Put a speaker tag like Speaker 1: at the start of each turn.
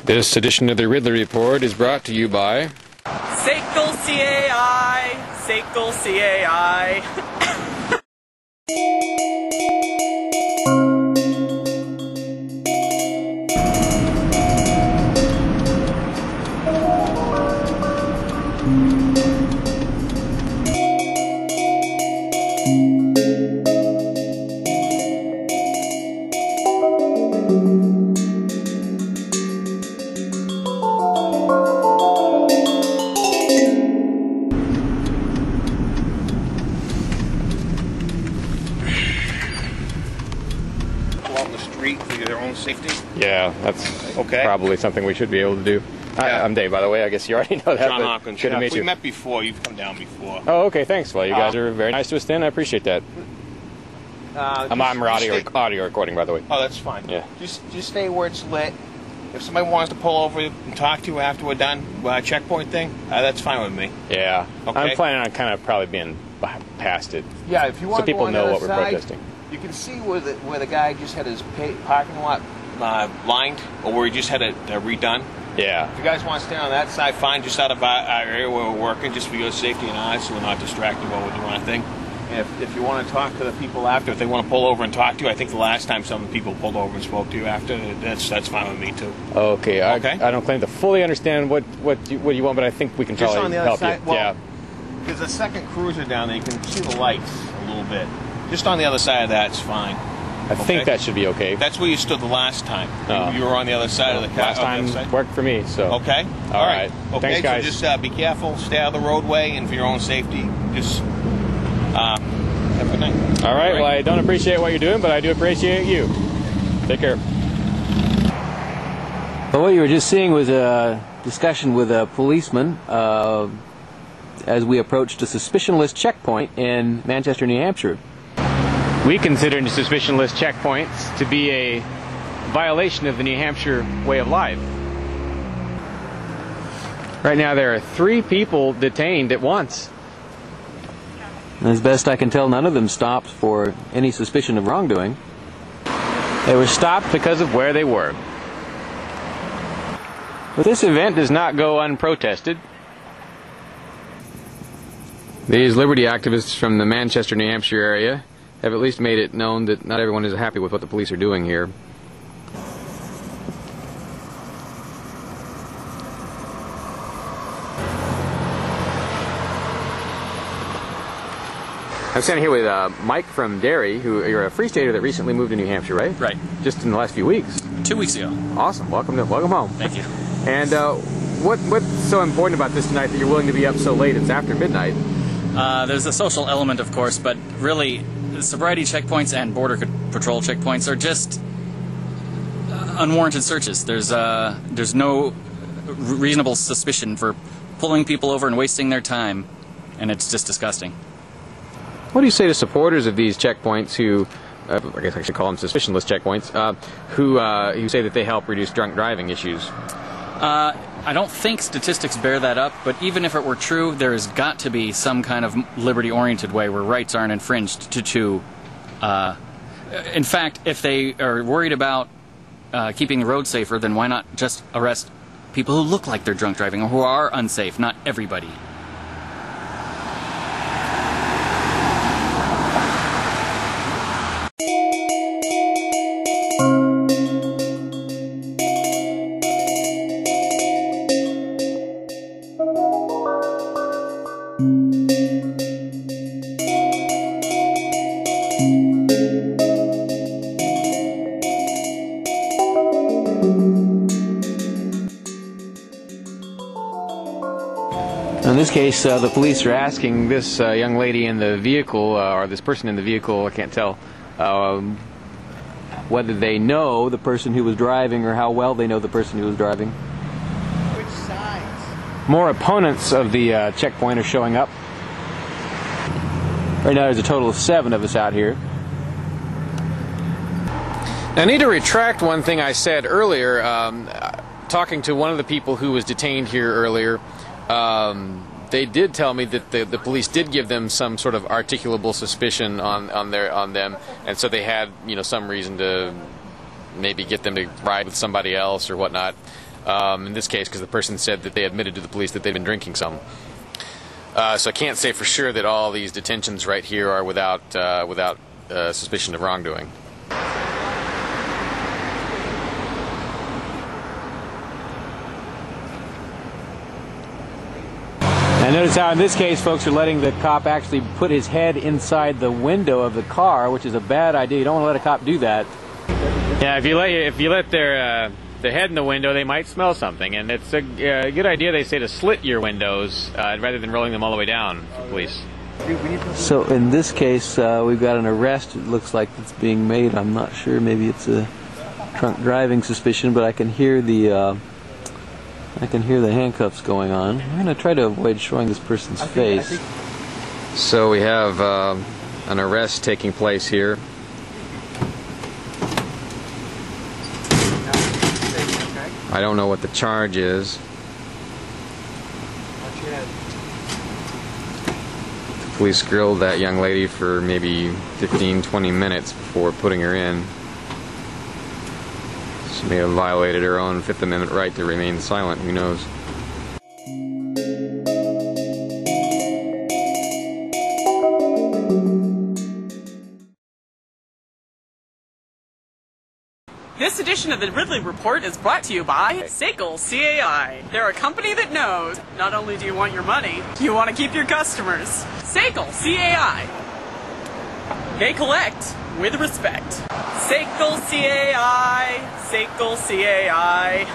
Speaker 1: This edition of the Ridley Report is brought to you by
Speaker 2: Sekel CAI, Sekel CAI.
Speaker 3: Along the street for their own safety?
Speaker 1: Yeah, that's
Speaker 3: Okay.
Speaker 1: probably something we should be able to do.
Speaker 3: Yeah.
Speaker 1: I'm Dave, by the way. I guess you already know that.
Speaker 3: John
Speaker 1: but
Speaker 3: Hopkins.
Speaker 1: Good to meet
Speaker 3: We
Speaker 1: you.
Speaker 3: met before. You've come down before.
Speaker 1: Oh, okay, thanks. Well, you guys are very nice to us then. I appreciate that. I'm audio recording, by the way.
Speaker 3: Oh, that's fine.
Speaker 1: Yeah.
Speaker 3: Just stay where it's lit. If somebody wants to pull over and talk to you after we're done, checkpoint thing, that's fine with me.
Speaker 1: Yeah.
Speaker 3: Okay.
Speaker 1: I'm planning on kind of probably being past it.
Speaker 3: Yeah, if you want
Speaker 1: So people know what we're protesting.
Speaker 3: You can see where the guy just had his parking lot lined, or where he just had it redone.
Speaker 1: Yeah.
Speaker 3: If you guys want to stay on that side, fine. Just out of our area where we're working, just for your safety and ours, so we're not distracted while we're doing our thing. If you want to talk to the people after, if they want to pull over and talk to you, I think the last time some people pulled over and spoke to you after, that's fine with me too.
Speaker 1: Okay.
Speaker 3: Okay.
Speaker 1: I don't claim to fully understand what you want, but I think we can
Speaker 3: Just
Speaker 1: probably
Speaker 3: on the other
Speaker 1: help
Speaker 3: side,
Speaker 1: you.
Speaker 3: well,
Speaker 1: Yeah.
Speaker 3: There's a second cruiser down there. You can see the lights a little bit. Just on the other side of that, it's fine.
Speaker 1: I think that should be okay.
Speaker 3: That's where you stood the last time.
Speaker 1: Oh.
Speaker 3: You were on the other side of the car.
Speaker 1: Last time worked for me, so.
Speaker 3: Okay.
Speaker 1: All right.
Speaker 3: Okay.
Speaker 1: Thanks, guys.
Speaker 3: So just be careful. Stay out of the roadway, and for your own safety, just have a good night.
Speaker 1: All right. Well, I don't appreciate what you're doing, but I do appreciate you. Take care.
Speaker 4: Well, what you were just seeing was a discussion with a policeman as we approached a suspicionless checkpoint in Manchester, New Hampshire.
Speaker 1: We consider suspicionless checkpoints to be a violation of the New Hampshire way of life. Right now there are 3 people detained at once.
Speaker 4: As best I can tell, none of them stopped for any suspicion of wrongdoing.
Speaker 1: They were stopped because of where they were. But this event does not go unprotested. These liberty activists from the Manchester, New Hampshire area have at least made it known that not everyone is happy with what the police are doing here. I'm standing here with Mike from Derry, who you're a Free Stater that recently moved to New Hampshire, right?
Speaker 5: Right.
Speaker 1: Just in the last few weeks.
Speaker 5: 2 weeks ago.
Speaker 1: Awesome. Welcome home.
Speaker 5: Thank you.
Speaker 1: And what's so important about this tonight that you're willing to be up so late? It's after midnight.
Speaker 5: There's a social element, of course, but really, sobriety checkpoints and border patrol checkpoints are just unwarranted searches. There's no reasonable suspicion for pulling people over and wasting their time, and it's just disgusting.
Speaker 1: What do you say to supporters of these checkpoints who, I guess I should call them suspicionless checkpoints, who say that they help reduce drunk driving issues?
Speaker 5: I don't think statistics bear that up, but even if it were true, there has got to be some kind of liberty-oriented way where rights aren't infringed in fact, if they are worried about keeping the road safer, then why not just arrest people who look like they're drunk driving or who are unsafe, not everybody?
Speaker 1: In this case, the police are asking this young lady in the vehicle, or this person in the vehicle, I can't tell,
Speaker 4: Whether they know the person who was driving or how well they know the person who was driving.
Speaker 2: Which sides?
Speaker 1: more opponents of the checkpoint are showing up.
Speaker 4: Right now there's a total of 7 of us out here.
Speaker 1: I need to retract one thing I said earlier. Talking to one of the people who was detained here earlier, they did tell me that the police did give them some sort of articulable suspicion on them, and so they had some reason to maybe get them to ride with somebody else or whatnot. In this case, because the person said that they admitted to the police that they'd been drinking some. So I can't say for sure that all these detentions right here are without suspicion of wrongdoing.
Speaker 4: And notice how in this case folks are letting the cop actually put his head inside the window of the car, which is a bad idea. You don't want to let a cop do that.
Speaker 1: Yeah, if you let their head in the window, they might smell something, and it's a good idea, they say, to slit your windows rather than rolling them all the way down for police.
Speaker 4: So in this case, we've got an arrest. It looks like it's being made. I'm not sure. Maybe it's a drunk driving suspicion, but I can hear the handcuffs going on. I'm going to try to avoid showing this person's face.
Speaker 1: So we have an arrest taking place here. I don't know what the charge is. The police grilled that young lady for maybe 15-20 minutes before putting her in. She may have violated her own Fifth Amendment right to remain silent. Who knows?
Speaker 2: This edition of the Ridley Report is brought to you by Sekel CAI. They're a company that knows not only do you want your money, you want to keep your customers. Sekel CAI. They collect with respect. Sekel CAI. Sekel CAI.